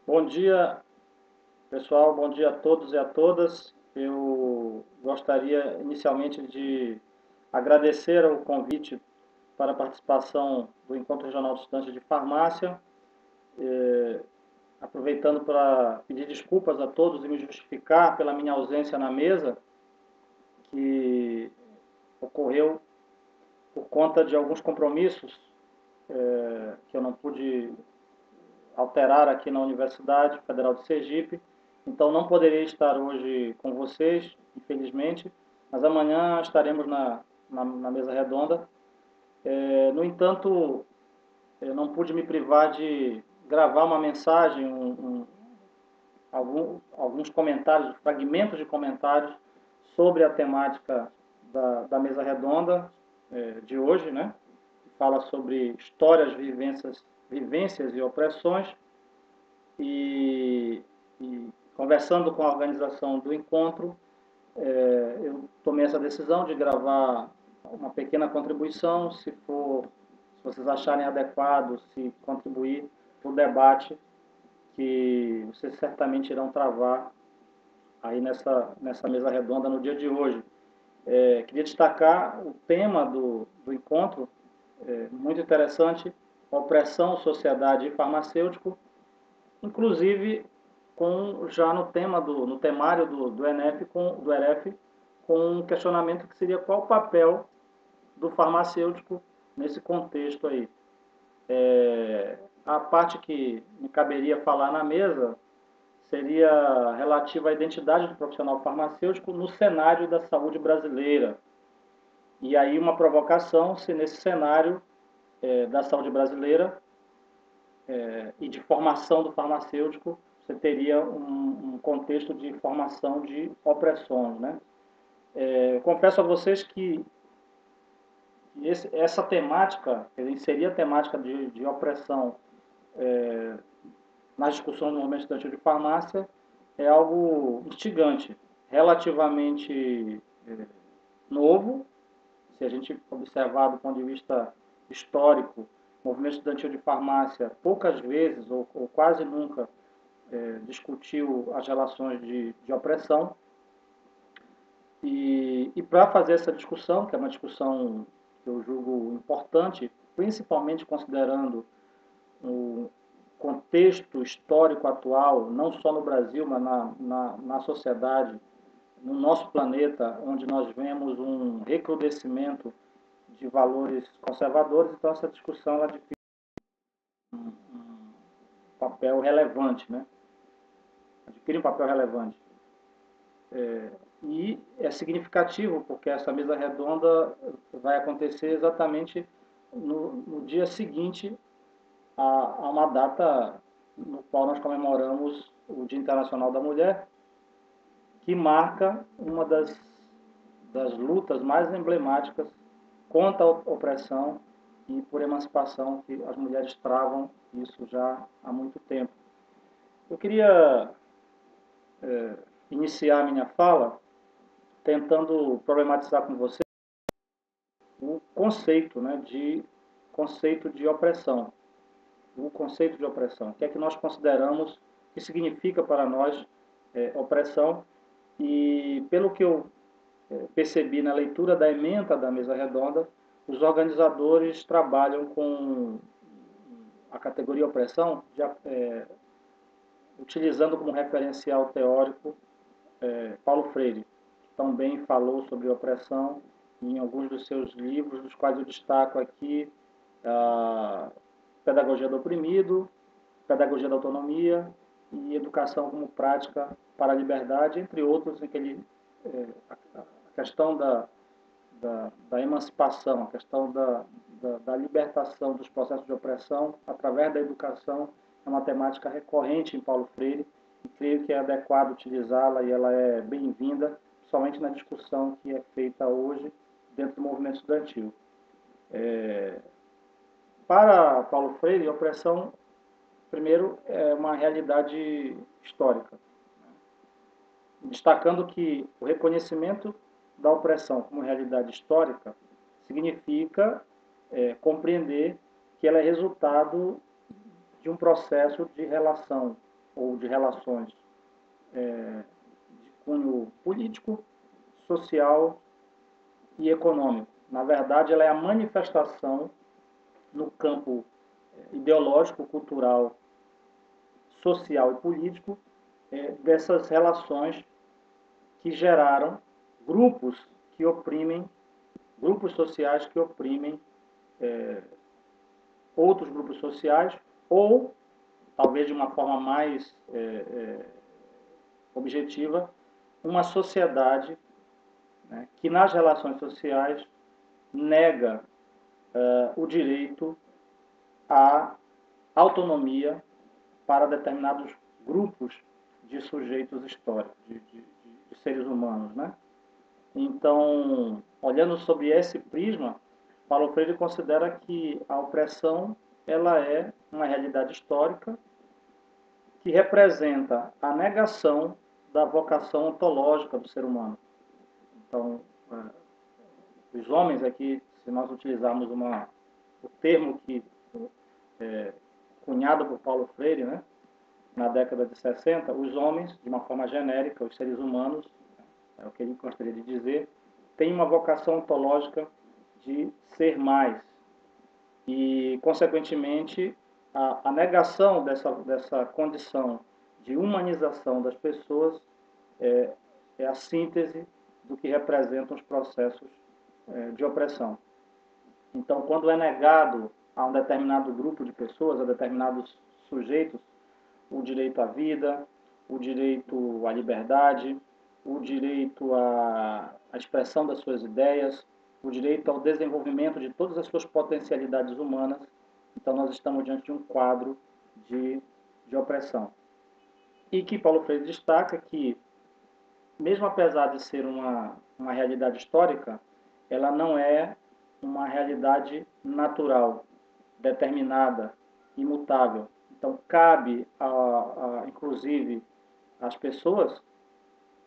Bom dia, pessoal. Bom dia a todos e a todas. Eu gostaria inicialmente de agradecer o convite para a participação do Encontro Regional de Estudantes de Farmácia, aproveitando para pedir desculpas a todos e me justificar pela minha ausência na mesa, que ocorreu por conta de alguns compromissos que eu não pude alterar aqui na Universidade Federal de Sergipe. Então não poderei estar hoje com vocês, infelizmente, mas amanhã estaremos na mesa redonda. No entanto, eu não pude me privar de gravar uma mensagem, alguns comentários, fragmentos de comentários sobre a temática da mesa redonda de hoje, né? Que fala sobre histórias, vivências e opressões. E conversando com a organização do encontro, eu tomei essa decisão de gravar uma pequena contribuição, se vocês acharem adequado, se contribuir para o debate que vocês certamente irão travar aí nessa mesa redonda no dia de hoje. Queria destacar o tema do encontro, muito interessante, opressão, sociedade e farmacêutico, inclusive já no tema no temário do ENEF, do EREF, com um questionamento que seria qual o papel do farmacêutico nesse contexto aí. A parte que me caberia falar na mesa seria relativa à identidade do profissional farmacêutico no cenário da saúde brasileira. E aí uma provocação se nesse cenário da saúde brasileira e de formação do farmacêutico, você teria um contexto de formação de opressões, né? Eu confesso a vocês que essa temática, inserir a temática de opressão nas discussões do movimento estudantil de farmácia é algo instigante, relativamente novo, se a gente observar do ponto de vista histórico, o movimento estudantil de farmácia poucas vezes ou quase nunca discutiu as relações de opressão. E para fazer essa discussão, que é uma discussão que eu julgo importante, principalmente considerando o contexto histórico atual, não só no Brasil, mas na sociedade, no nosso planeta, onde nós vemos um recrudescimento de valores conservadores, então essa discussão ela adquire um papel relevante, né? Adquire um papel relevante. E é significativo, porque essa mesa redonda vai acontecer exatamente no dia seguinte a uma data no qual nós comemoramos o Dia Internacional da Mulher, que marca uma das lutas mais emblemáticas contra a opressão e por emancipação que as mulheres travam isso já há muito tempo. Eu queria iniciar a minha fala tentando problematizar com você o conceito, né, conceito de opressão. O conceito de opressão. O que é que nós consideramos que significa para nós opressão? E pelo que eu percebi na leitura da ementa da mesa redonda, os organizadores trabalham com a categoria opressão, utilizando como referencial teórico Paulo Freire, que também falou sobre opressão em alguns dos seus livros, dos quais eu destaco aqui a Pedagogia do Oprimido, Pedagogia da Autonomia e Educação como Prática para a Liberdade, entre outros, em que ele, a questão da emancipação, a questão da libertação dos processos de opressão através da educação é uma temática recorrente em Paulo Freire e creio que é adequado utilizá-la e ela é bem-vinda, principalmente na discussão que é feita hoje dentro do movimento estudantil. Para Paulo Freire, a opressão, primeiro, é uma realidade histórica, destacando que o reconhecimento da opressão como realidade histórica significa compreender que ela é resultado de um processo de relação ou de relações de cunho político, social e econômico. Na verdade, ela é a manifestação no campo ideológico, cultural, social e político dessas relações que geraram grupos que oprimem, grupos sociais que oprimem outros grupos sociais, ou, talvez de uma forma mais objetiva, uma sociedade, né, que nas relações sociais nega o direito à autonomia para determinados grupos de sujeitos históricos, de seres humanos, né? Então, olhando sobre esse prisma, Paulo Freire considera que a opressão ela é uma realidade histórica que representa a negação da vocação ontológica do ser humano. Então, os homens aqui, se nós utilizarmos o termo que cunhado por Paulo Freire, né, na década de 60, os homens, de uma forma genérica, os seres humanos, é o que ele gostaria de dizer, têm uma vocação ontológica de ser mais. E, consequentemente, a negação dessa condição de humanização das pessoas é a síntese do que representam os processos de opressão. Então, quando é negado a um determinado grupo de pessoas, a determinados sujeitos, o direito à vida, o direito à liberdade, o direito à expressão das suas ideias, o direito ao desenvolvimento de todas as suas potencialidades humanas, então nós estamos diante de um quadro de opressão. E que Paulo Freire destaca que, mesmo apesar de ser uma realidade histórica, ela não é uma realidade natural, determinada, imutável. Então, cabe, inclusive, às pessoas,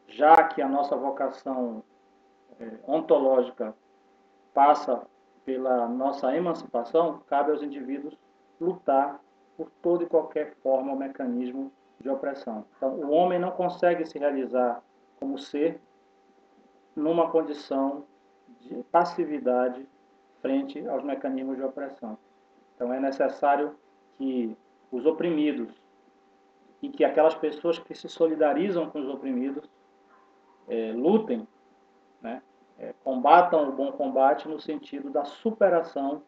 já que a nossa vocação ontológica passa pela nossa emancipação, cabe aos indivíduos lutar por toda e qualquer forma ou mecanismo de opressão. Então, o homem não consegue se realizar como ser numa condição de passividade frente aos mecanismos de opressão. Então, é necessário que os oprimidos e que aquelas pessoas que se solidarizam com os oprimidos lutem, né, combatam o bom combate no sentido da superação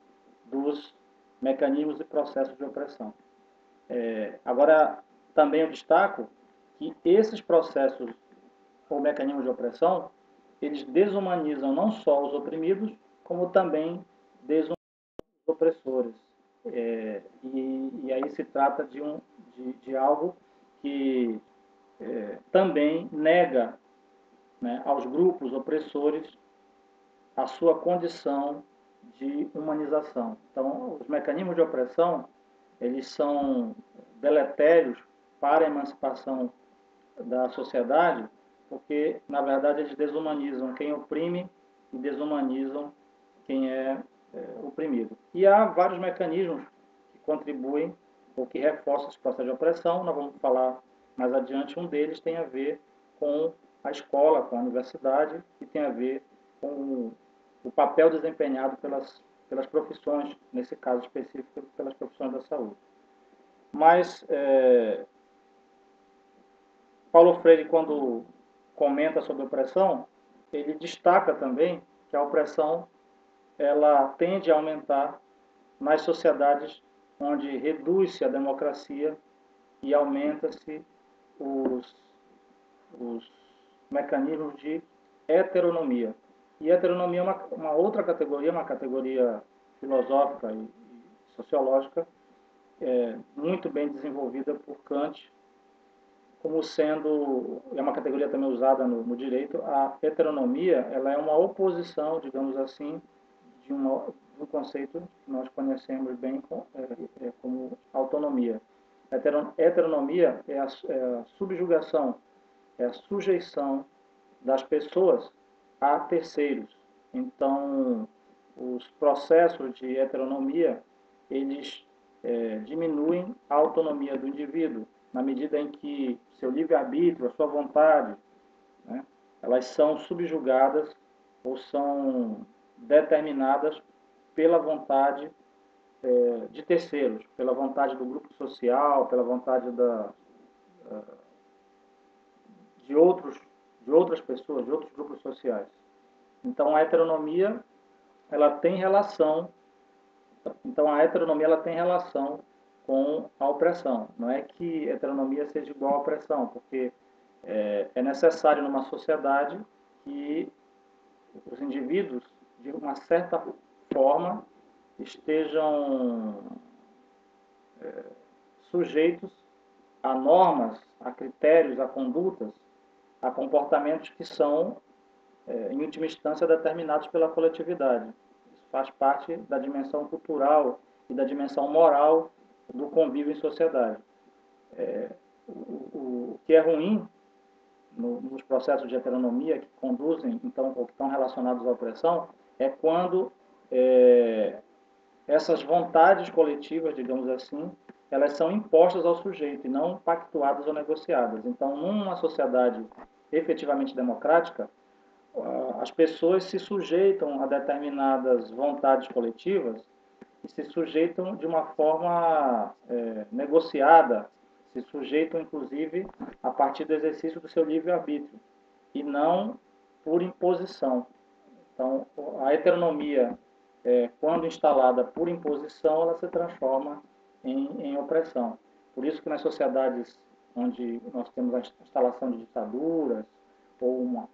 dos mecanismos e processos de opressão. Agora, também eu destaco que esses processos ou mecanismos de opressão, eles desumanizam não só os oprimidos, como também desumanizam os opressores. E aí se trata de algo que também nega, né, aos grupos opressores a sua condição de humanização. Então, os mecanismos de opressão, eles são deletérios para a emancipação da sociedade, porque, na verdade, eles desumanizam quem oprime e desumanizam quem é oprimido. E há vários mecanismos que contribuem ou que reforçam esse processo de opressão. Nós vamos falar mais adiante. Um deles tem a ver com a escola, com a universidade, e tem a ver com o papel desempenhado pelas profissões, nesse caso específico, pelas profissões da saúde. Mas Paulo Freire, quando comenta sobre a opressão, ele destaca também que a opressão ela tende a aumentar nas sociedades onde reduz-se a democracia e aumenta-se os mecanismos de heteronomia. E heteronomia é uma outra categoria, uma categoria filosófica e sociológica, muito bem desenvolvida por Kant, como sendo, é uma categoria também usada no direito. A heteronomia ela é uma oposição, digamos assim, de um conceito que nós conhecemos bem como autonomia. Heteronomia é a subjugação, é a sujeição das pessoas a terceiros. Então, os processos de heteronomia, eles diminuem a autonomia do indivíduo, na medida em que seu livre-arbítrio, a sua vontade, né, elas são subjugadas ou são determinadas pela vontade de terceiros, pela vontade do grupo social, pela vontade de outras pessoas, de outros grupos sociais. Então a heteronomia ela tem relação com a opressão. Não é que heteronomia seja igual à opressão, porque é necessário numa sociedade que os indivíduos, de uma certa forma, estejam sujeitos a normas, a critérios, a condutas, a comportamentos que são, em última instância, determinados pela coletividade. Isso faz parte da dimensão cultural e da dimensão moral do convívio em sociedade. O que é ruim nos processos de heteronomia que conduzem, então, ou que estão relacionados à opressão, é quando essas vontades coletivas, digamos assim, elas são impostas ao sujeito e não pactuadas ou negociadas. Então, numa sociedade efetivamente democrática, as pessoas se sujeitam a determinadas vontades coletivas e se sujeitam de uma forma negociada, se sujeitam, inclusive, a partir do exercício do seu livre-arbítrio, e não por imposição. Então, a heteronomia, quando instalada por imposição, ela se transforma em opressão. Por isso que nas sociedades onde nós temos a instalação de ditaduras, ou um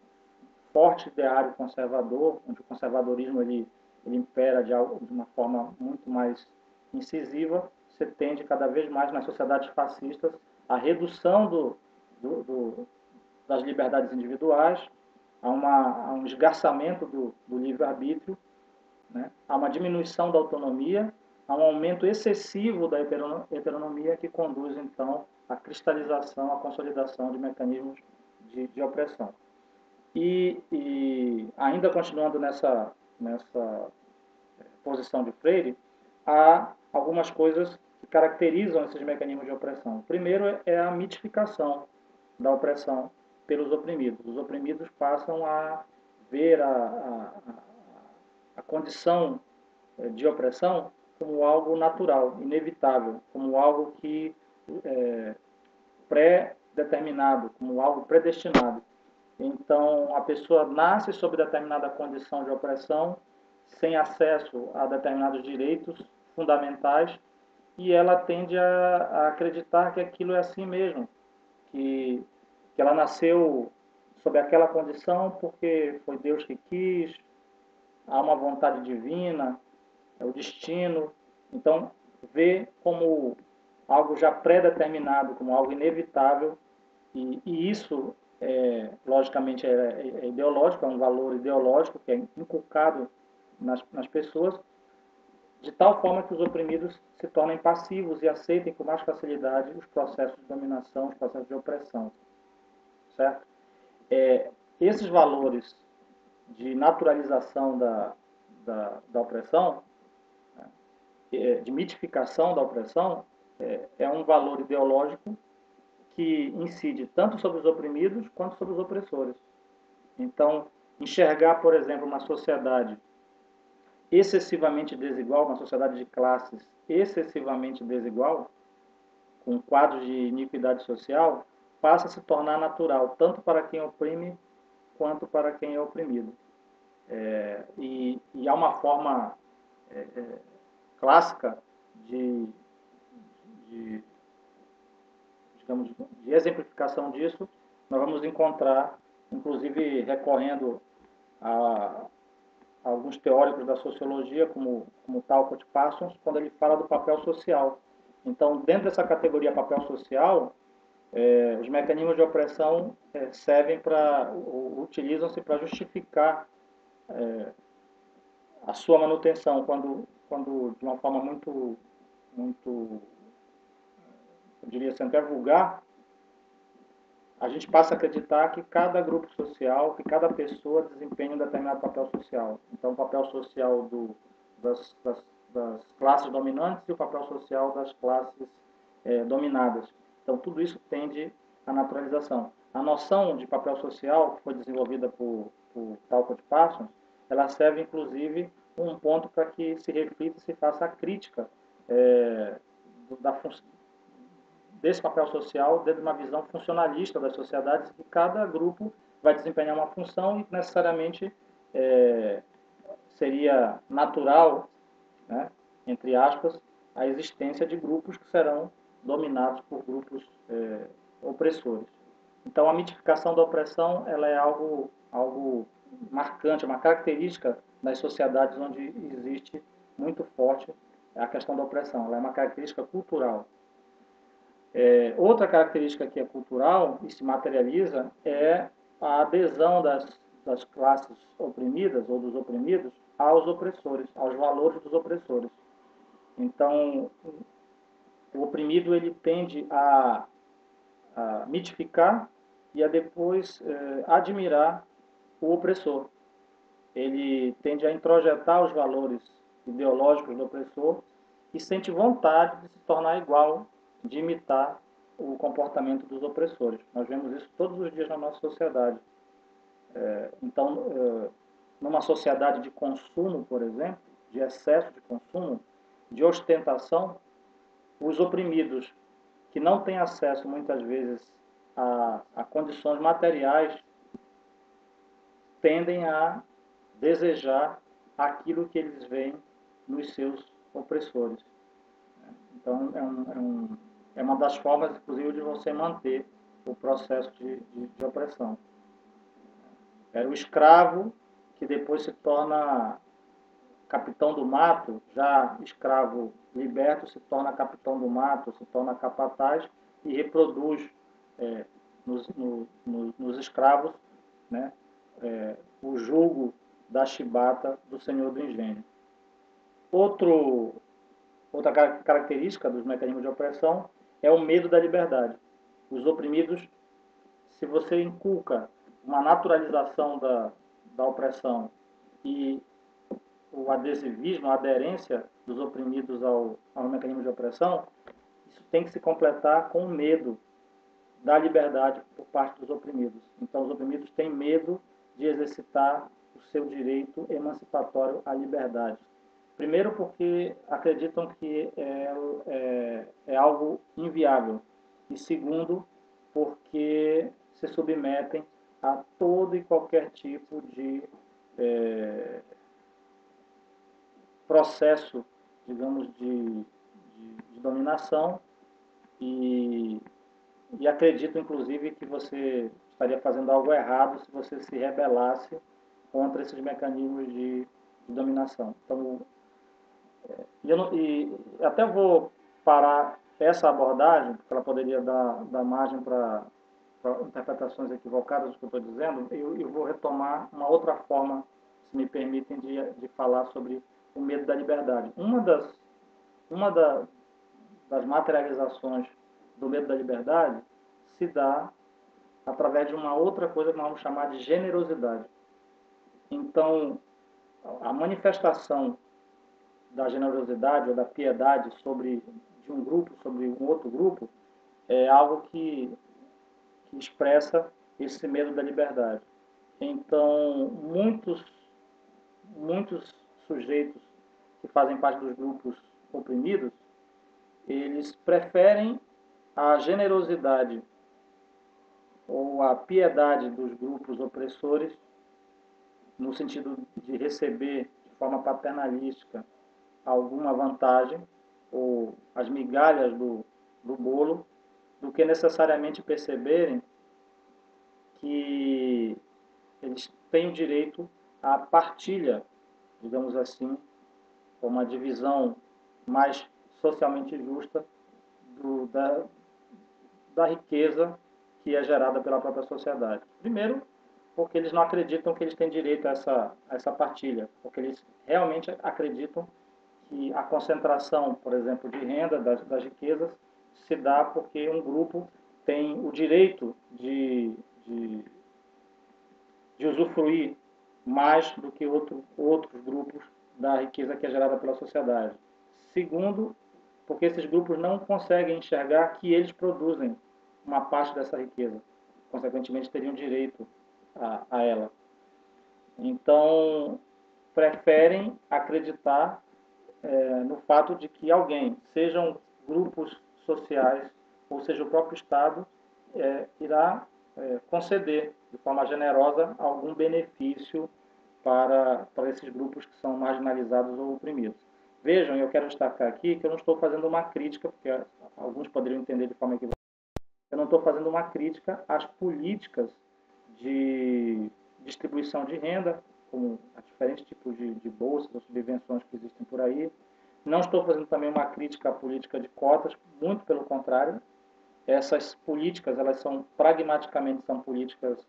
forte ideário conservador, onde o conservadorismo ele impera de uma forma muito mais incisiva, você tende cada vez mais nas sociedades fascistas a redução das liberdades individuais, a um esgarçamento do livre-arbítrio, né? A uma diminuição da autonomia, a um aumento excessivo da heteronomia que conduz, então, à cristalização, à consolidação de mecanismos de opressão. E ainda continuando nessa posição de Freire, há algumas coisas que caracterizam esses mecanismos de opressão. O primeiro é a mitificação da opressão pelos oprimidos. Os oprimidos passam a ver a condição de opressão como algo natural, inevitável, como algo que pré-determinado, como algo predestinado. Então, a pessoa nasce sob determinada condição de opressão, sem acesso a determinados direitos fundamentais, e ela tende a acreditar que aquilo é assim mesmo, que ela nasceu sob aquela condição porque foi Deus que quis, há uma vontade divina, é o destino. Então, vê como algo já pré-determinado, como algo inevitável, e isso, logicamente, é ideológico, é um valor ideológico que é inculcado nas pessoas, de tal forma que os oprimidos se tornem passivos e aceitem com mais facilidade os processos de dominação, os processos de opressão. Certo? Esses valores de naturalização da opressão, de mitificação da opressão, é um valor ideológico que incide tanto sobre os oprimidos quanto sobre os opressores. Então, enxergar, por exemplo, uma sociedade excessivamente desigual, uma sociedade de classes excessivamente desigual, com quadros de iniquidade social, passa a se tornar natural, tanto para quem oprime quanto para quem é oprimido. E há uma forma clássica digamos, de exemplificação disso, nós vamos encontrar, inclusive recorrendo a alguns teóricos da sociologia, como Talcott Parsons, quando ele fala do papel social. Então, dentro dessa categoria papel social, os mecanismos de opressão servem utilizam-se para justificar a sua manutenção, quando de uma forma muito, eu diria assim, até vulgar, a gente passa a acreditar que cada grupo social, que cada pessoa desempenha um determinado papel social. Então, o papel social das classes dominantes e o papel social das classes dominadas. Então, tudo isso tende à naturalização. A noção de papel social, que foi desenvolvida por Talcott Parsons, ela serve, inclusive, um ponto para que se reflita e se faça a crítica desse papel social dentro de uma visão funcionalista das sociedades, que cada grupo vai desempenhar uma função e necessariamente seria natural, né, entre aspas, a existência de grupos que serão dominados por grupos opressores. Então, a mitificação da opressão ela é algo marcante, uma característica das sociedades onde existe muito forte a questão da opressão. Ela é uma característica cultural. Outra característica que é cultural e se materializa é a adesão das classes oprimidas ou dos oprimidos aos opressores, aos valores dos opressores. Então, o oprimido ele tende a mitificar e a depois admirar o opressor. Ele tende a introjetar os valores ideológicos do opressor e sente vontade de se tornar igual, de imitar o comportamento dos opressores. Nós vemos isso todos os dias na nossa sociedade. Então, numa sociedade de consumo, por exemplo, de excesso de consumo, de ostentação, os oprimidos que não têm acesso, muitas vezes, a condições materiais, tendem a desejar aquilo que eles veem nos seus opressores. Então, é uma das formas, inclusive, de você manter o processo de opressão. Era o escravo que depois se torna capitão do mato, já escravo liberto se torna capitão do mato, se torna capataz e reproduz nos escravos, né, o jugo da chibata do senhor do engenho. Outra característica dos mecanismos de opressão é o medo da liberdade. Os oprimidos, se você inculca uma naturalização da opressão e o adesivismo, a aderência dos oprimidos ao mecanismo de opressão, isso tem que se completar com o medo da liberdade por parte dos oprimidos. Então, os oprimidos têm medo de exercitar o seu direito emancipatório à liberdade. Primeiro, porque acreditam que é algo inviável. E segundo, porque se submetem a todo e qualquer tipo de processo, digamos, de dominação e acreditam, inclusive, que você estaria fazendo algo errado se você se rebelasse contra esses mecanismos de dominação. Então, e até vou parar essa abordagem, porque ela poderia dar margem para interpretações equivocadas do que eu estou dizendo. Eu vou retomar uma outra forma, se me permitem, de falar sobre o medo da liberdade. Uma das materializações do medo da liberdade se dá através de uma outra coisa que nós vamos chamar de generosidade. Então, a manifestação da generosidade ou da piedade de um grupo sobre um outro grupo é algo que expressa esse medo da liberdade. Então, muitos sujeitos que fazem parte dos grupos oprimidos, eles preferem a generosidade ou a piedade dos grupos opressores, no sentido de receber de forma paternalística alguma vantagem ou as migalhas do bolo, do que necessariamente perceberem que eles têm o direito à partilha, digamos assim, uma divisão mais socialmente justa da riqueza que é gerada pela própria sociedade. Primeiro, porque eles não acreditam que eles têm direito a essa partilha, porque eles realmente acreditam que a concentração, por exemplo, de renda das riquezas se dá porque um grupo tem o direito de usufruir mais do que outros grupos da riqueza que é gerada pela sociedade. Segundo, porque esses grupos não conseguem enxergar que eles produzem uma parte dessa riqueza. Consequentemente, teriam direito a ela. Então, preferem acreditar no fato de que alguém, sejam grupos sociais ou seja o próprio Estado, irá conceder de forma generosa algum benefício para esses grupos que são marginalizados ou oprimidos. Vejam, eu quero destacar aqui que eu não estou fazendo uma crítica, porque alguns poderiam entender de forma equivocada, eu não estou fazendo uma crítica às políticas de distribuição de renda, como a diferentes tipos de bolsas ou subvenções que existem por aí. Não estou fazendo também uma crítica à política de cotas, muito pelo contrário. Essas políticas, elas são pragmaticamente são políticas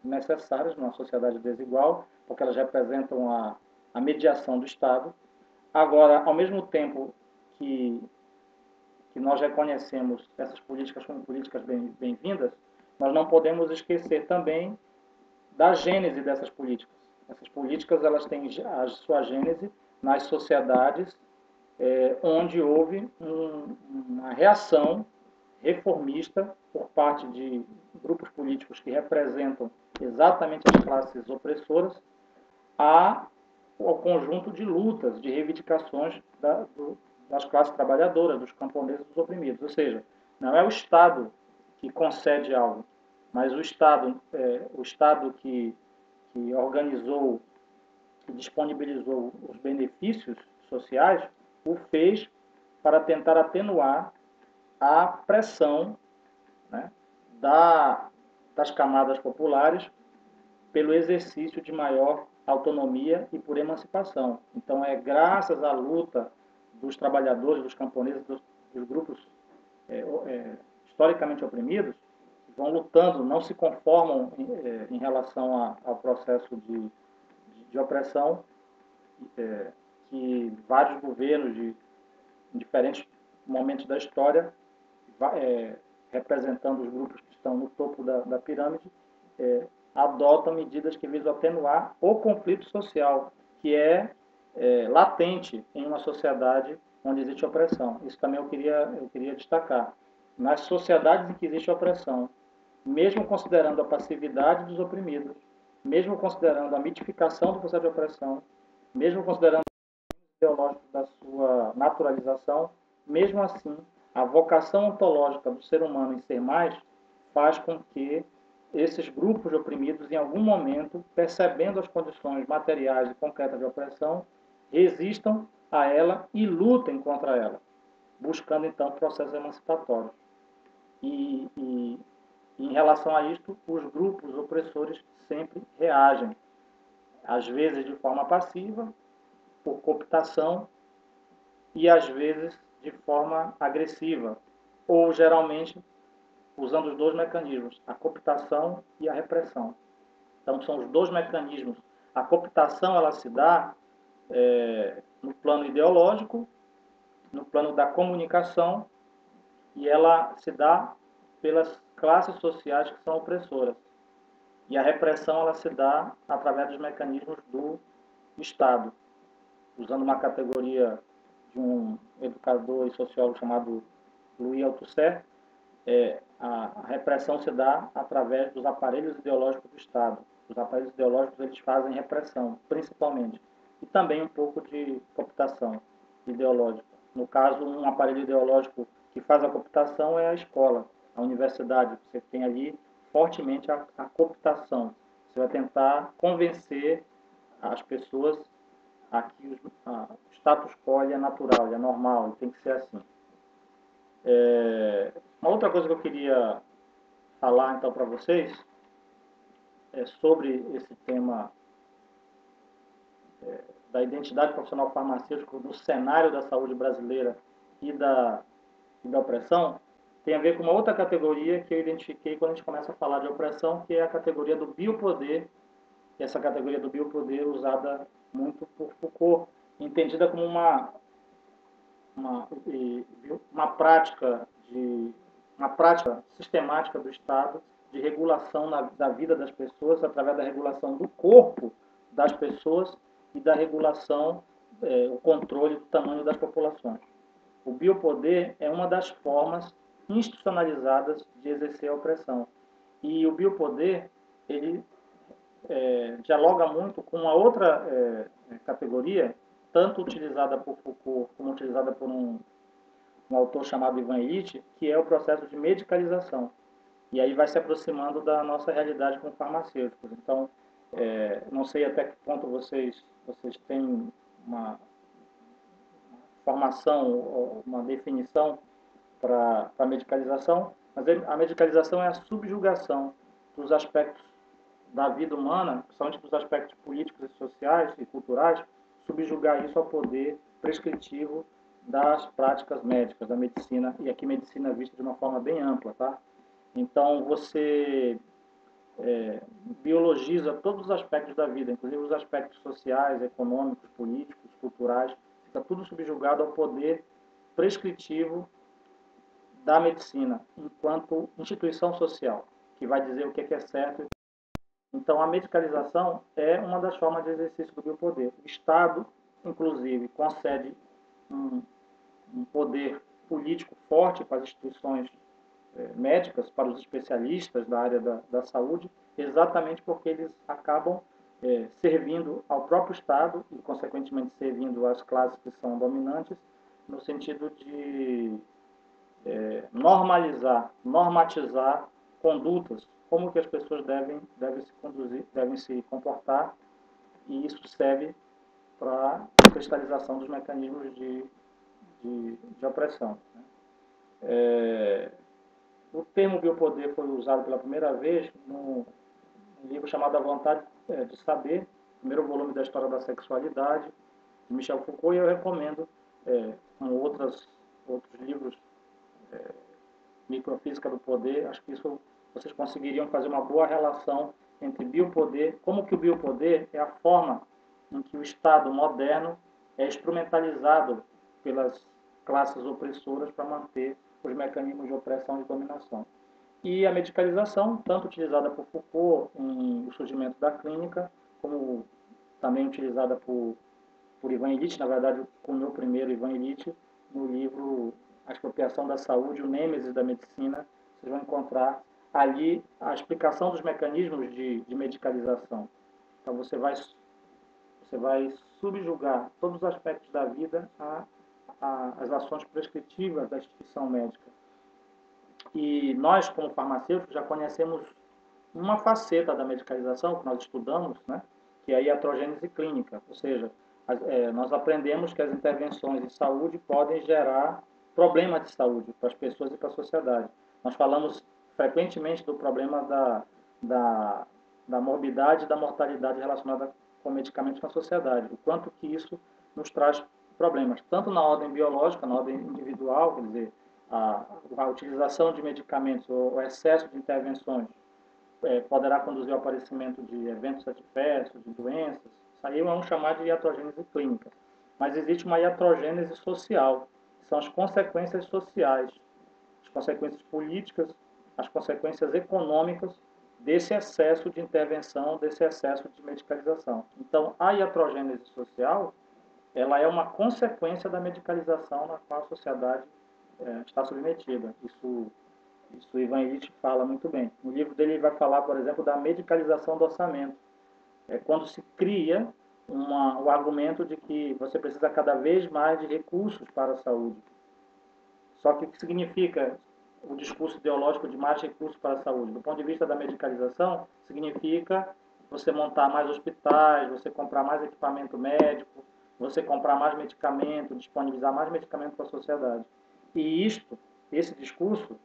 necessárias numa sociedade desigual, porque elas representam a mediação do Estado. Agora, ao mesmo tempo que nós reconhecemos essas políticas como políticas bem-vindas, nós não podemos esquecer também da gênese dessas políticas. Essas políticas elas têm a sua gênese nas sociedades onde houve uma reação reformista por parte de grupos políticos que representam exatamente as classes opressoras ao conjunto de lutas, de reivindicações das classes trabalhadoras, dos camponeses, dos oprimidos. Ou seja, não é o Estado que concede algo, mas o Estado que organizou, que disponibilizou os benefícios sociais, o fez para tentar atenuar a pressão, né, das camadas populares pelo exercício de maior autonomia e por emancipação. Então, é graças à luta dos trabalhadores, dos camponeses, dos grupos historicamente oprimidos, que vão lutando, não se conformam em relação ao processo de opressão, que vários governos em diferentes momentos da história, representando os grupos que estão no topo da pirâmide, adotam medidas que visam atenuar o conflito social, que é latente em uma sociedade onde existe opressão. Isso também eu queria destacar. Nas sociedades em que existe opressão, mesmo considerando a passividade dos oprimidos, mesmo considerando a mitificação do processo de opressão, mesmo considerando o ideológico da sua naturalização, mesmo assim, a vocação ontológica do ser humano em ser mais faz com que esses grupos oprimidos, em algum momento, percebendo as condições materiais e concretas de opressão, resistam a ela e lutem contra ela, buscando, então, processos emancipatórios. E em relação a isto, os grupos opressores sempre reagem, às vezes de forma passiva, por cooptação, e às vezes de forma agressiva, ou geralmente usando os dois mecanismos, a cooptação e a repressão. Então, são os dois mecanismos. A cooptação ela se dá no plano ideológico, no plano da comunicação, e ela se dá pelas classes sociais que são opressoras. E a repressão ela se dá através dos mecanismos do Estado, usando uma categoria de um educador e sociólogo chamado Louis Althusser, a repressão se dá através dos aparelhos ideológicos do Estado. Os aparelhos ideológicos eles fazem repressão, principalmente, e também um pouco de cooptação ideológica. No caso, um aparelho ideológico que faz a cooptação é a escola, a universidade. Você tem ali fortemente a cooptação. Você vai tentar convencer as pessoas a que o status quo é natural, é normal, tem que ser assim. Uma outra coisa que eu queria falar então para vocês é sobre esse tema da identidade profissional farmacêutica no cenário da saúde brasileira e da opressão, tem a ver com uma outra categoria que eu identifiquei quando a gente começa a falar de opressão, que é a categoria do biopoder, e essa categoria do biopoder usada muito por Foucault, entendida como uma prática sistemática do Estado de regulação da vida das pessoas através da regulação do corpo das pessoas e da regulação o controle do tamanho das populações. O biopoder é uma das formas institucionalizadas de exercer a opressão. E o biopoder, ele dialoga muito com uma outra categoria, tanto utilizada por Foucault como utilizada por um autor chamado Ivan Illich, que é o processo de medicalização. E aí vai se aproximando da nossa realidade como farmacêuticos. Então, não sei até que ponto vocês têm uma formação, uma definição para a medicalização, mas a medicalização é a subjugação dos aspectos da vida humana, principalmente dos aspectos políticos e sociais e culturais, subjugar isso ao poder prescritivo das práticas médicas, da medicina, e aqui medicina é vista de uma forma bem ampla, tá? Então, você biologiza todos os aspectos da vida, inclusive os aspectos sociais, econômicos, políticos, culturais, fica tudo subjugado ao poder prescritivo da medicina, enquanto instituição social, que vai dizer o que é certo. Então, a medicalização é uma das formas de exercício do biopoder. O Estado, inclusive, concede um poder político forte para as instituições médicas, para os especialistas da área da saúde, exatamente porque eles acabam servindo ao próprio Estado e, consequentemente, servindo às classes que são dominantes, no sentido de normalizar, normatizar condutas, como que as pessoas devem se conduzir, devem se comportar, e isso serve para a cristalização dos mecanismos de opressão. O termo biopoder foi usado pela primeira vez num livro chamado A Vontade de Saber, primeiro volume da História da Sexualidade, de Michel Foucault, e eu recomendo, com outros livros, Microfísica do Poder, acho que isso vocês conseguiriam fazer uma boa relação entre biopoder, como que o biopoder é a forma em que o Estado moderno é instrumentalizado pelas classes opressoras para manter os mecanismos de opressão e dominação. E a medicalização, tanto utilizada por Foucault em O Surgimento da Clínica, como também utilizada por Ivan Illich, na verdade, cunhou primeiro Ivan Illich, no livro A Expropriação da Saúde, o Nêmesis da Medicina, vocês vão encontrar ali a explicação dos mecanismos de medicalização. Então, você vai subjugar todos os aspectos da vida às ações prescritivas da instituição médica. E nós, como farmacêuticos, já conhecemos uma faceta da medicalização que nós estudamos, né, que é a iatrogênese clínica, ou seja, nós aprendemos que as intervenções de saúde podem gerar problemas de saúde para as pessoas e para a sociedade. Nós falamos frequentemente do problema da morbidade e da mortalidade relacionada com medicamentos na sociedade, o quanto que isso nos traz problemas, tanto na ordem biológica, na ordem individual, quer dizer, a utilização de medicamentos ou o excesso de intervenções poderá conduzir ao aparecimento de eventos adversos, de doenças. Isso aí vamos chamar de iatrogênese clínica. Mas existe uma iatrogênese social, que são as consequências sociais, as consequências políticas, as consequências econômicas desse excesso de intervenção, desse excesso de medicalização. Então, a iatrogênese social, ela é uma consequência da medicalização na qual a sociedade está submetida. Isso Ivan Illich fala muito bem. No livro dele ele vai falar, por exemplo, da medicalização do orçamento. É quando se cria o argumento de que você precisa cada vez mais de recursos para a saúde. Só que o que significa o discurso ideológico de mais recursos para a saúde? Do ponto de vista da medicalização, significa você montar mais hospitais, você comprar mais equipamento médico, você comprar mais medicamento, disponibilizar mais medicamento para a sociedade. E esse discurso,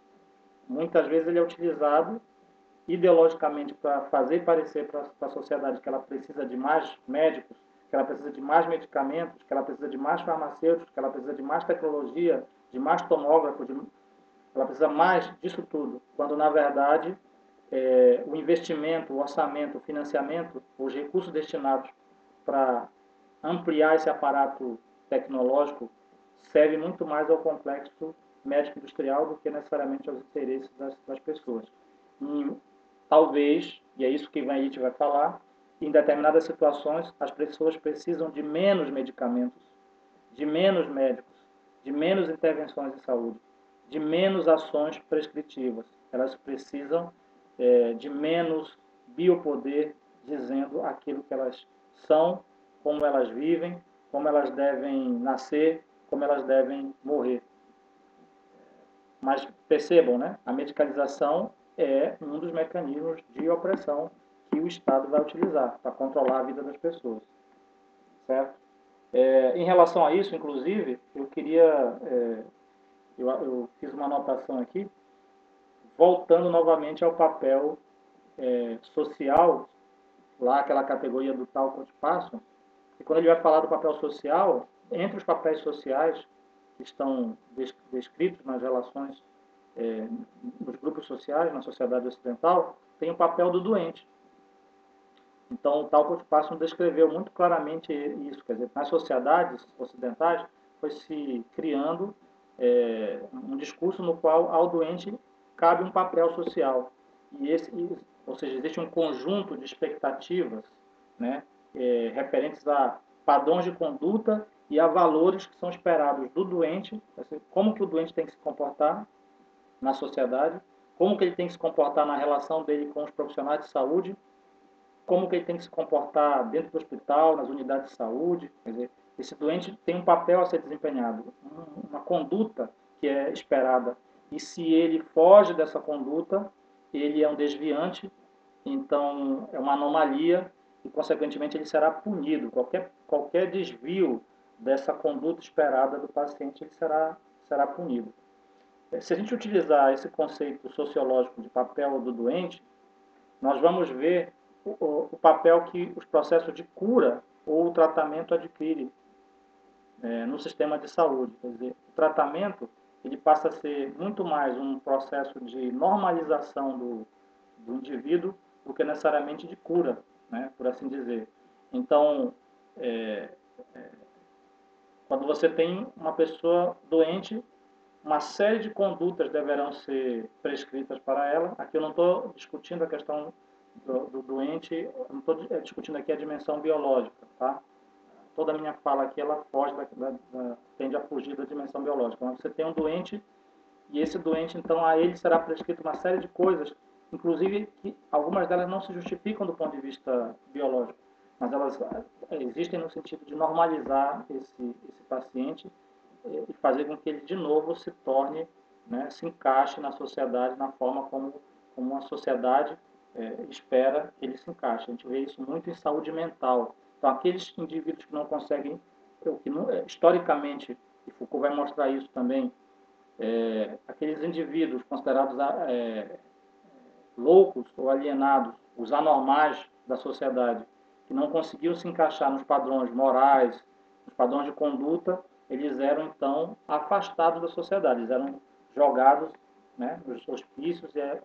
muitas vezes ele é utilizado ideologicamente para fazer parecer para a sociedade que ela precisa de mais médicos, que ela precisa de mais medicamentos, que ela precisa de mais farmacêuticos, que ela precisa de mais tecnologia, de mais tomógrafos, ela precisa mais disso tudo, quando na verdade o investimento, o orçamento, o financiamento, os recursos destinados para ampliar esse aparato tecnológico serve muito mais ao complexo médico-industrial do que necessariamente aos interesses das pessoas. E, talvez, e é isso que Ivan Illich vai falar, em determinadas situações, as pessoas precisam de menos medicamentos, de menos médicos, de menos intervenções de saúde, de menos ações prescritivas. Elas precisam de menos biopoder dizendo aquilo que elas são, como elas vivem, como elas devem nascer, como elas devem morrer. Mas percebam, né? A medicalização é um dos mecanismos de opressão que o Estado vai utilizar para controlar a vida das pessoas. Certo? Em relação a isso, inclusive, eu queria... eu fiz uma anotação aqui, voltando novamente ao papel social, lá aquela categoria do Talcott Parsons, e quando ele vai falar do papel social, entre os papéis sociais que estão descritos nas relações, nos grupos sociais, na sociedade ocidental, tem o papel do doente. Então, o Talcott Parsons descreveu muito claramente isso, quer dizer, nas sociedades ocidentais foi se criando um discurso no qual ao doente cabe um papel social. Ou seja, existe um conjunto de expectativas, né, referentes a padrões de conduta e a valores que são esperados do doente, como que o doente tem que se comportar na sociedade, como que ele tem que se comportar na relação dele com os profissionais de saúde, como que ele tem que se comportar dentro do hospital, nas unidades de saúde. Quer dizer, esse doente tem um papel a ser desempenhado, uma conduta que é esperada. E se ele foge dessa conduta, ele é um desviante, então é uma anomalia e, consequentemente, ele será punido. Qualquer desvio dessa conduta esperada do paciente, ele será punido. Se a gente utilizar esse conceito sociológico de papel do doente, nós vamos ver o papel que os processos de cura ou o tratamento adquirem no sistema de saúde. Quer dizer, o tratamento ele passa a ser muito mais um processo de normalização do indivíduo do que necessariamente de cura, né, por assim dizer. Então, quando você tem uma pessoa doente, uma série de condutas deverão ser prescritas para ela. Aqui eu não estou discutindo a questão do doente, não estou discutindo aqui a dimensão biológica, tá? Toda a minha fala aqui, ela foge tende a fugir da dimensão biológica. Mas você tem um doente, e esse doente, então, a ele será prescrito uma série de coisas, inclusive que algumas delas não se justificam do ponto de vista biológico, mas elas existem no sentido de normalizar esse paciente e fazer com que ele, de novo, se torne, né, se encaixe na sociedade, na forma como a sociedade espera que ele se encaixe. A gente vê isso muito em saúde mental. Então, aqueles indivíduos que não conseguem, historicamente, e Foucault vai mostrar isso também, aqueles indivíduos considerados loucos ou alienados, os anormais da sociedade, que não conseguiam se encaixar nos padrões morais, nos padrões de conduta, eles eram, então, afastados da sociedade, eles eram jogados, né, nos hospícios, e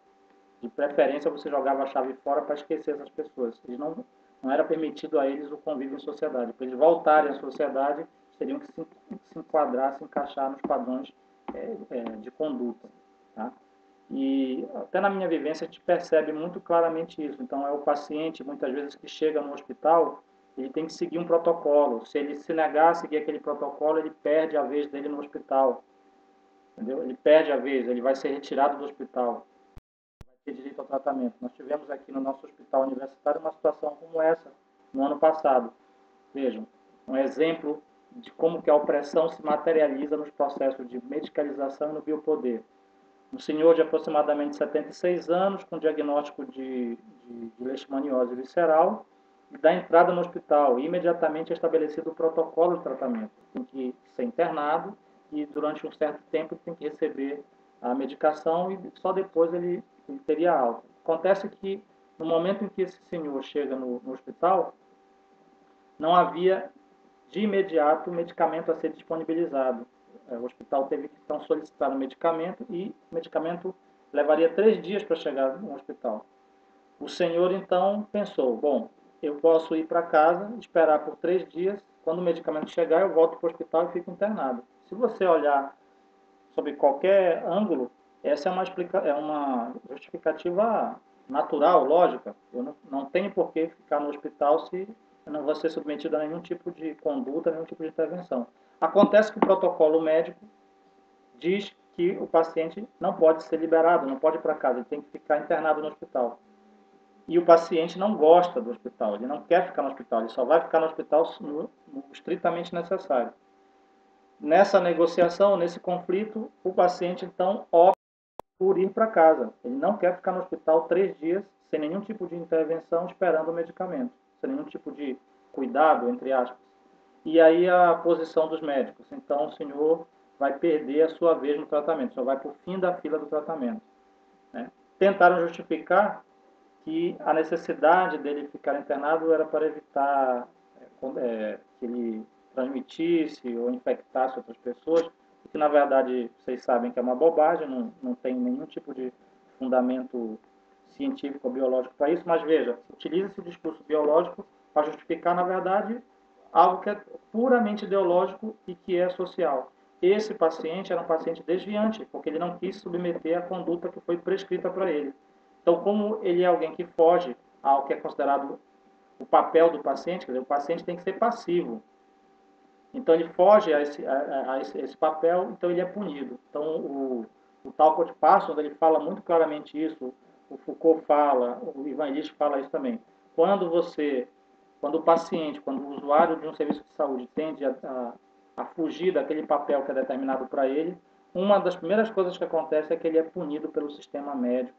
de preferência você jogava a chave fora para esquecer essas pessoas. Eles não era permitido a eles o convívio em sociedade. Para eles voltarem à sociedade, teriam que se enquadrar, se encaixar nos padrões de conduta. Tá? E até na minha vivência a gente percebe muito claramente isso. Então, é o paciente, muitas vezes, que chega no hospital, ele tem que seguir um protocolo. Se ele se negar a seguir aquele protocolo, ele perde a vez dele no hospital. Entendeu? Ele perde a vez, ele vai ser retirado do hospital, vai ter direito ao tratamento. Nós tivemos aqui no nosso hospital universitário uma situação como essa no ano passado. Vejam, um exemplo de como que a opressão se materializa nos processos de medicalização e no biopoder. Um senhor de aproximadamente 76 anos, com diagnóstico de leishmaniose visceral, e dá entrada no hospital. E imediatamente é estabelecido o protocolo de tratamento. Tem que ser internado e durante um certo tempo tem que receber a medicação e só depois ele teria alta. Acontece que no momento em que esse senhor chega no hospital, não havia de imediato o medicamento a ser disponibilizado. O hospital teve que então solicitar o medicamento e o medicamento levaria 3 dias para chegar no hospital. O senhor então pensou, bom, eu posso ir para casa, esperar por 3 dias, quando o medicamento chegar eu volto para o hospital e fico internado. Se você olhar sob qualquer ângulo, essa é uma justificativa natural, lógica, eu não tenho por que ficar no hospital se eu não vou ser submetido a nenhum tipo de conduta, nenhum tipo de intervenção. Acontece que o protocolo médico diz que o paciente não pode ser liberado, não pode ir para casa, ele tem que ficar internado no hospital. E o paciente não gosta do hospital, ele não quer ficar no hospital, ele só vai ficar no hospital no estritamente necessário. Nessa negociação, nesse conflito, o paciente então opta por ir para casa. Ele não quer ficar no hospital 3 dias sem nenhum tipo de intervenção, esperando o medicamento, sem nenhum tipo de cuidado, entre aspas. E aí a posição dos médicos. Então o senhor vai perder a sua vez no tratamento, só vai para o fim da fila do tratamento. Né? Tentaram justificar que a necessidade dele ficar internado era para evitar que ele transmitisse ou infectasse outras pessoas, o que na verdade vocês sabem que é uma bobagem, não tem nenhum tipo de fundamento científico ou biológico para isso, mas veja, utiliza-se o discurso biológico para justificar, na verdade, algo que é puramente ideológico e que é social. Esse paciente era um paciente desviante, porque ele não quis submeter a conduta que foi prescrita para ele. Então, como ele é alguém que foge ao que é considerado o papel do paciente, quer dizer, o paciente tem que ser passivo. Então, ele foge a esse papel, então ele é punido. Então, o Talcott Parsons, ele fala muito claramente isso, o Foucault fala, o Ivan Illich fala isso também. Quando o paciente, quando o usuário de um serviço de saúde tende a fugir daquele papel que é determinado para ele, uma das primeiras coisas que acontece é que ele é punido pelo sistema médico,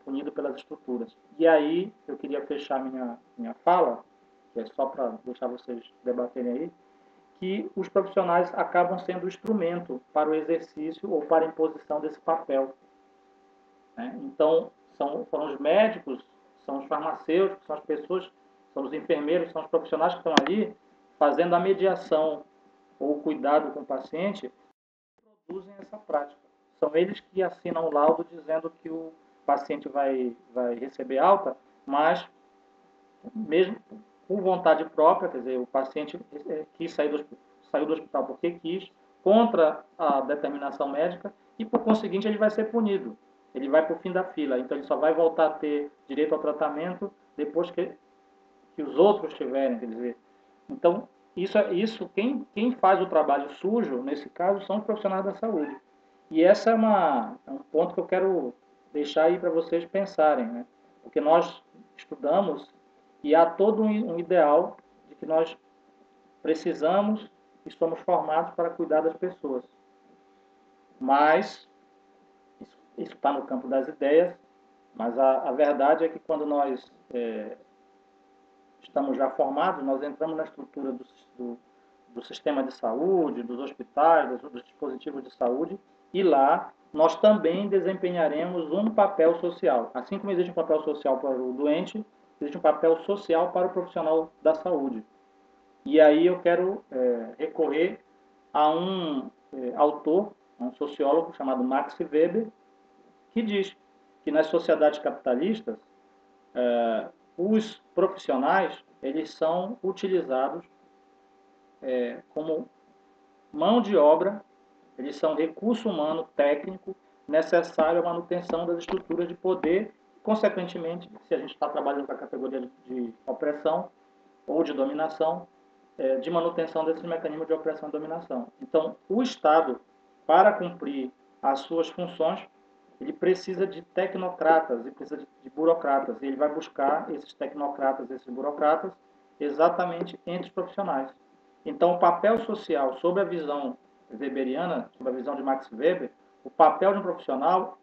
punido pelas estruturas. E aí, eu queria fechar minha fala, que é só para deixar vocês debaterem aí, que os profissionais acabam sendo instrumento para o exercício ou para a imposição desse papel. Né? Então, foram os médicos, são os farmacêuticos, são as pessoas, são os enfermeiros, são os profissionais que estão ali fazendo a mediação ou o cuidado com o paciente, produzem essa prática. São eles que assinam o laudo dizendo que o paciente vai receber alta, mas mesmo por vontade própria, quer dizer, o paciente quis saiu do hospital porque quis, contra a determinação médica, e por conseguinte ele vai ser punido. Ele vai para o fim da fila, então ele só vai voltar a ter direito ao tratamento depois que os outros tiverem, quer dizer. Então, quem faz o trabalho sujo, nesse caso, são os profissionais da saúde. E essa é um ponto que eu quero deixar aí para vocês pensarem, né? Porque nós estudamos e há todo um ideal de que nós precisamos e somos formados para cuidar das pessoas. Mas, isso está no campo das ideias, mas a verdade é que quando nós estamos já formados, nós entramos na estrutura do sistema de saúde, dos hospitais, dos dispositivos de saúde, e lá nós também desempenharemos um papel social. Assim como existe um papel social para o doente, existe um papel social para o profissional da saúde. E aí eu quero recorrer a um autor, um sociólogo chamado Max Weber, que diz que nas sociedades capitalistas, os profissionais eles são utilizados como mão de obra, eles são recurso humano técnico necessário à manutenção das estruturas de poder, consequentemente, se a gente está trabalhando com a categoria de opressão ou de dominação, de manutenção desses mecanismos de opressão e dominação. Então, o Estado, para cumprir as suas funções, ele precisa de tecnocratas e precisa de burocratas. E ele vai buscar esses tecnocratas, esses burocratas, exatamente entre os profissionais. Então, o papel social, sob a visão weberiana, sob a visão de Max Weber, o papel de um profissional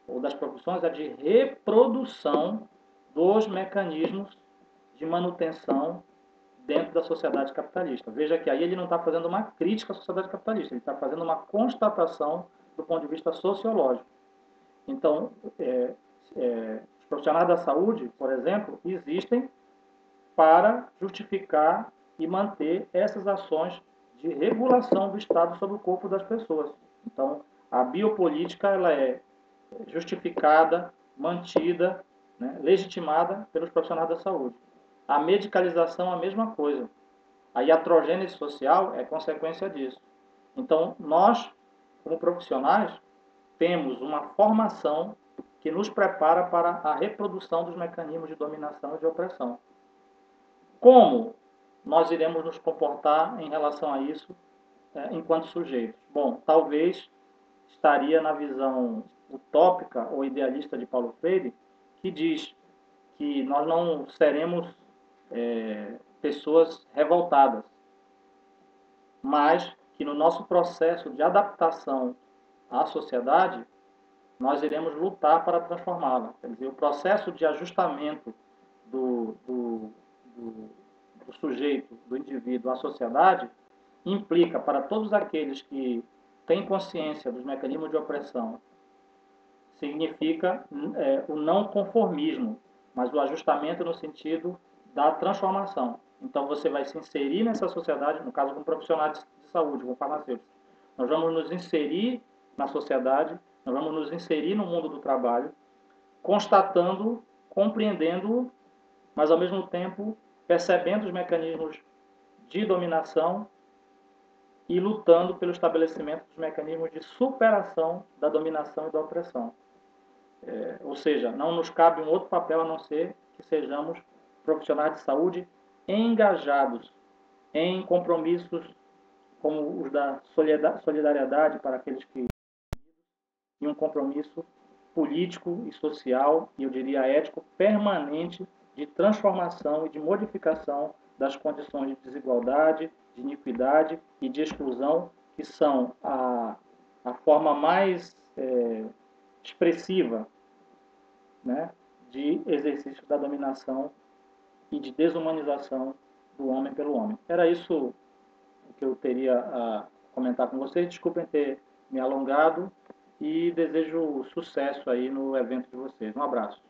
ou das profissões é de reprodução dos mecanismos de manutenção dentro da sociedade capitalista. Veja que aí ele não está fazendo uma crítica à sociedade capitalista, ele está fazendo uma constatação do ponto de vista sociológico. Então, os profissionais da saúde, por exemplo, existem para justificar e manter essas ações de regulação do Estado sobre o corpo das pessoas. Então, a biopolítica ela é justificada, mantida, né, legitimada pelos profissionais da saúde. A medicalização é a mesma coisa. A iatrogênese social é consequência disso. Então, nós, como profissionais, temos uma formação que nos prepara para a reprodução dos mecanismos de dominação e de opressão. Como nós iremos nos comportar em relação a isso enquanto sujeitos? Bom, talvez estaria na visão utópica ou idealista de Paulo Freire, que diz que nós não seremos pessoas revoltadas, mas que no nosso processo de adaptação à sociedade, nós iremos lutar para transformá-la. Quer dizer, o processo de ajustamento do sujeito, do indivíduo à sociedade, implica para todos aqueles que têm consciência dos mecanismos de opressão, significa o não conformismo, mas o ajustamento no sentido da transformação. Então, você vai se inserir nessa sociedade, no caso, com profissionais de saúde, com farmacêuticos. Nós vamos nos inserir na sociedade, nós vamos nos inserir no mundo do trabalho, constatando, compreendendo, mas, ao mesmo tempo, percebendo os mecanismos de dominação e lutando pelo estabelecimento dos mecanismos de superação da dominação e da opressão. Ou seja, não nos cabe um outro papel a não ser que sejamos profissionais de saúde engajados em compromissos como os da solidariedade para aqueles que e um compromisso político e social, e eu diria ético, permanente de transformação e de modificação das condições de desigualdade, de iniquidade e de exclusão, que são a forma mais expressiva, né, de exercício da dominação e de desumanização do homem pelo homem. Era isso o que eu teria a comentar com vocês. Desculpem ter me alongado e desejo sucesso aí no evento de vocês. Um abraço.